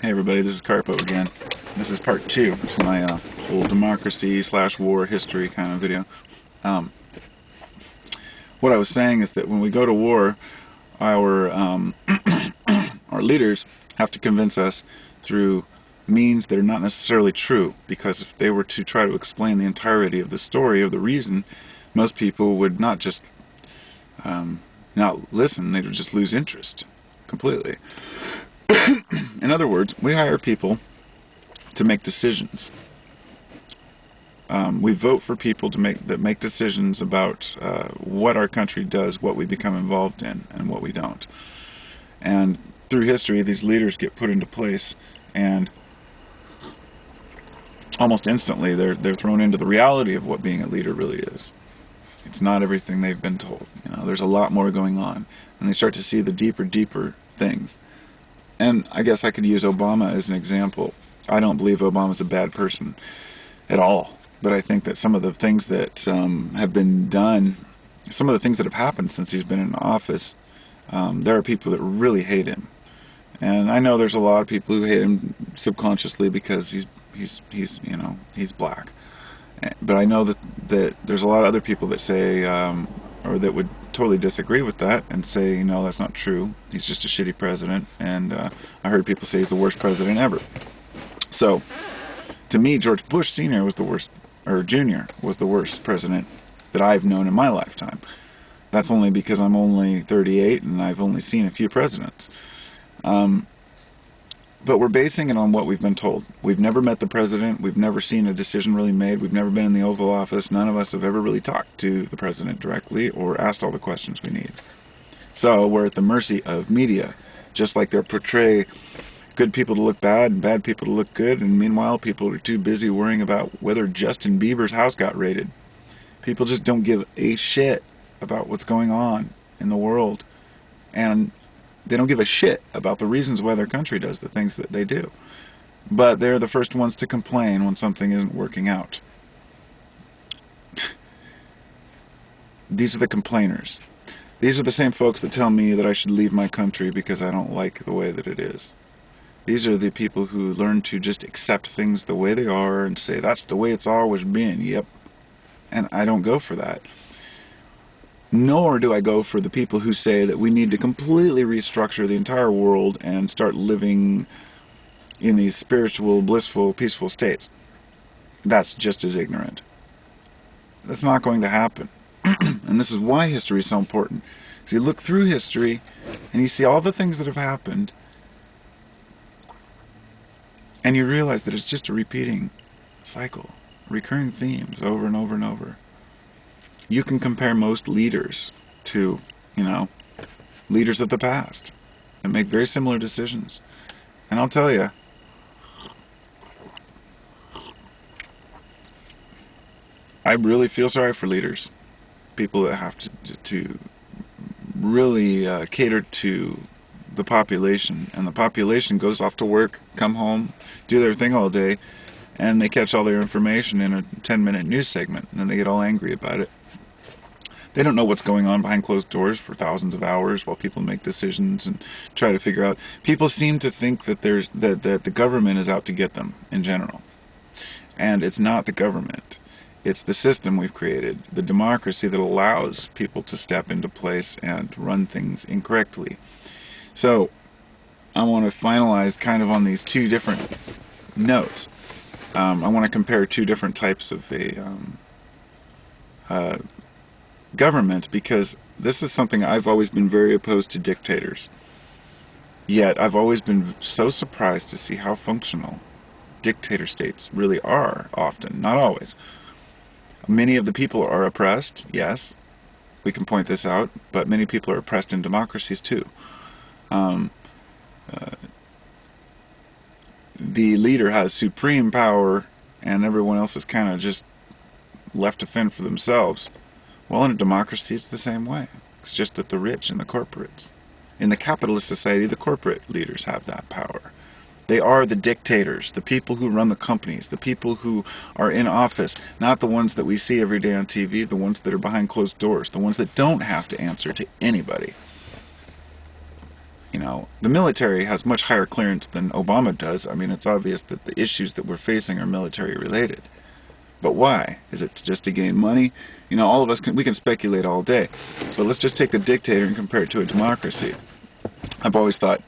Hey everybody, this is Carpo again. This is part 2 of my whole democracy/war history kind of video. What I was saying is that when we go to war, our our leaders have to convince us through means that are not necessarily true, because if they were to try to explain the entirety of the story of the reason, most people would not just not listen, they would just lose interest completely. In other words, we hire people to make decisions. We vote for people that make decisions about what our country does, what we become involved in, and what we don't. And through history, these leaders get put into place, and almost instantly they're thrown into the reality of what being a leader really is. It's not everything they've been told. There's a lot more going on, and they start to see the deeper things. And I guess I could use Obama as an example. I don't believe Obama's a bad person at all, but I think that some of the things that have been done, some of the things that have happened since he's been in office, there are people that really hate him. And I know there's a lot of people who hate him subconsciously because he's black. But I know that there's a lot of other people that say, or that would totally disagree with that and say, no, that's not true. He's just a shitty president. And I heard people say he's the worst president ever. So, to me, George Bush Sr. was the worst, or Jr. was the worst president that I've known in my lifetime. That's only because I'm only 38 and I've only seen a few presidents. But we're basing it on what we've been told. We've never met the president. We've never seen a decision really made. We've never been in the Oval Office. None of us have ever really talked to the president directly or asked all the questions we need. So we're at the mercy of media, just like they portray good people to look bad and bad people to look good, and meanwhile people are too busy worrying about whether Justin Bieber's house got raided. People just don't give a shit about what's going on in the world, and they don't give a shit about the reasons why their country does the things that they do. But they're the first ones to complain when something isn't working out. These are the complainers. These are the same folks that tell me that I should leave my country because I don't like the way that it is. These are the people who learn to just accept things the way they are and say, that's the way it's always been, yep. And I don't go for that. Nor do I go for the people who say that we need to completely restructure the entire world and start living in these spiritual, blissful, peaceful states. That's just as ignorant. That's not going to happen. And this is why history is so important. So you look through history and you see all the things that have happened, and you realize that it's just a repeating cycle, recurring themes over and over and over. You can compare most leaders to, leaders of the past and make very similar decisions. And I'll tell you, I really feel sorry for leaders, people that have to really cater to the population, and the population goes off to work, come home, do their thing all day, and they catch all their information in a 10-minute news segment, and then they get all angry about it. They don't know what's going on behind closed doors for thousands of hours while people make decisions and try to figure out. People seem to think that that the government is out to get them in general. And it's not the government. It's the system we've created, the democracy that allows people to step into place and run things incorrectly. So I want to finalize kind of on these two different notes. I want to compare two different types of government, because this is something I've always been very opposed to dictators. Yet I've always been so surprised to see how functional dictator states really are often, not always. Many of the people are oppressed, yes, we can point this out, but many people are oppressed in democracies too. The leader has supreme power and everyone else is kind of just left to fend for themselves. Well, in a democracy, it's the same way. It's just that the rich and the corporates. In the capitalist society, the corporate leaders have that power. They are the dictators, the people who run the companies, the people who are in office, not the ones that we see every day on TV, the ones that are behind closed doors, the ones that don't have to answer to anybody. The military has much higher clearance than Obama does. I mean, it's obvious that the issues that we're facing are military related. But why? Is it just to gain money? All of us we can speculate all day. So let's just take a dictator and compare it to a democracy. I've always thought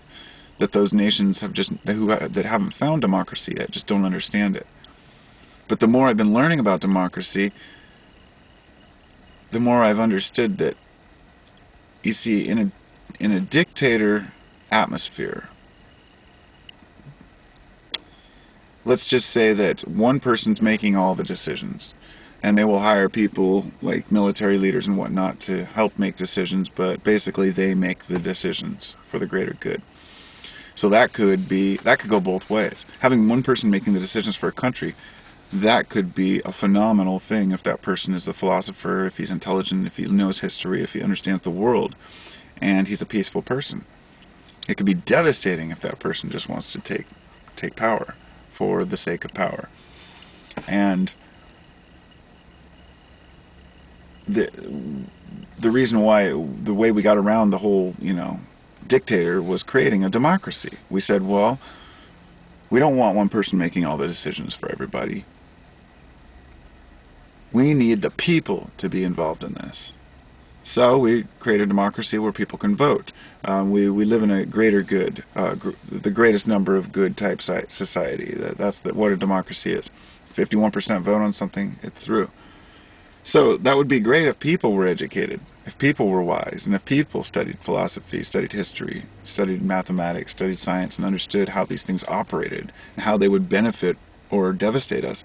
that those nations that haven't found democracy yet just don't understand it. But the more I've been learning about democracy, the more I've understood that, you see, in a dictator atmosphere, let's just say that one person's making all the decisions, and they will hire people like military leaders and whatnot to help make decisions, but basically they make the decisions for the greater good. So that could go both ways. Having one person making the decisions for a country, that could be a phenomenal thing if that person is a philosopher, if he's intelligent, if he knows history, if he understands the world, and he's a peaceful person. It could be devastating if that person just wants to take power for the sake of power. And the reason why, the way we got around the whole, dictator was creating a democracy. We said, well, we don't want one person making all the decisions for everybody. We need the people to be involved in this. So we create a democracy where people can vote. We live in a greater good, the greatest number of good type society. That's what a democracy is. 51% vote on something, it's through. So that would be great if people were educated, if people were wise, and if people studied philosophy, studied history, studied mathematics, studied science, and understood how these things operated and how they would benefit or devastate us.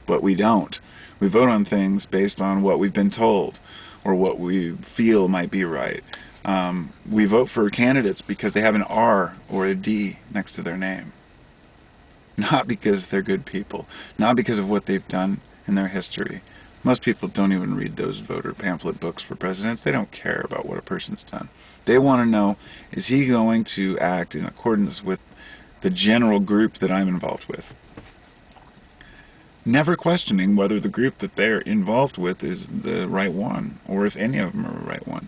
But we don't. We vote on things based on what we've been told or what we feel might be right. We vote for candidates because they have an R or a D next to their name. Not because they're good people. Not because of what they've done in their history. Most people don't even read those voter pamphlet books for presidents. They don't care about what a person's done. They want to know, is he going to act in accordance with the general group that I'm involved with? Never questioning whether the group that they're involved with is the right one, or if any of them are the right one.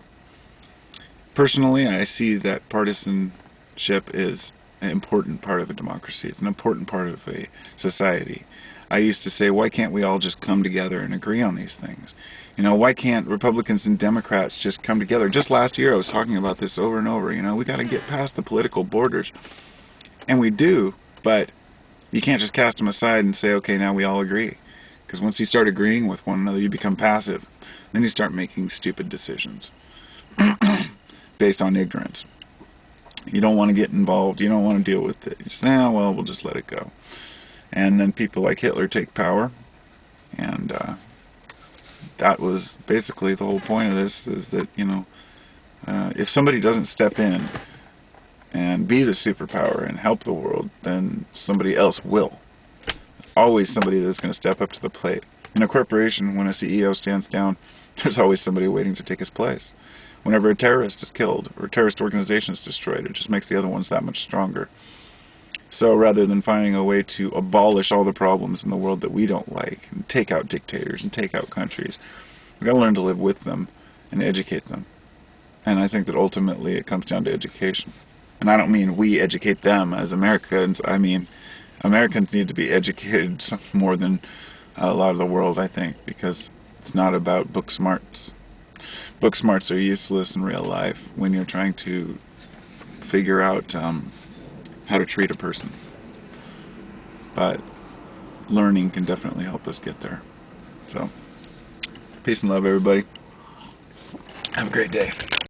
Personally, I see that partisanship is an important part of a democracy. It's an important part of a society. I used to say, why can't we all just come together and agree on these things? Why can't Republicans and Democrats just come together? Just last year I was talking about this over and over. We got to get past the political borders. And we do, but you can't just cast them aside and say, okay, now we all agree. Because once you start agreeing with one another, you become passive. Then you start making stupid decisions based on ignorance. You don't want to get involved. You don't want to deal with it. You say, well, we'll just let it go. And then people like Hitler take power. And that was basically the whole point of this, is that, if somebody doesn't step in and be the superpower and help the world, then somebody else will. Always somebody that's going to step up to the plate. In a corporation, when a CEO stands down, there's always somebody waiting to take his place. Whenever a terrorist is killed or a terrorist organization is destroyed, it just makes the other ones that much stronger. So rather than finding a way to abolish all the problems in the world that we don't like, and take out dictators and take out countries, we've got to learn to live with them and educate them. And I think that ultimately it comes down to education. And I don't mean we educate them as Americans. I mean Americans need to be educated more than a lot of the world, I think, because it's not about book smarts. Book smarts are useless in real life when you're trying to figure out how to treat a person. But learning can definitely help us get there. So, peace and love, everybody. Have a great day.